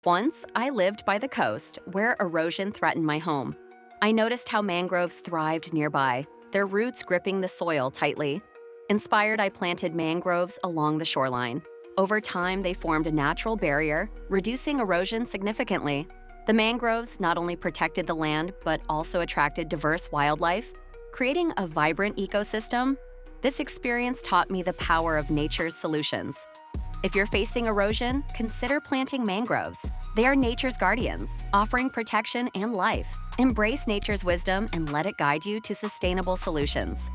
Once, I lived by the coast where erosion threatened my home. I noticed how mangroves thrived nearby, their roots gripping the soil tightly. Inspired, I planted mangroves along the shoreline. Over time, they formed a natural barrier, reducing erosion significantly. The mangroves not only protected the land but also attracted diverse wildlife, creating a vibrant ecosystem. This experience taught me the power of nature's solutions. If you're facing erosion, consider planting mangroves. They are nature's guardians, offering protection and life. Embrace nature's wisdom and let it guide you to sustainable solutions.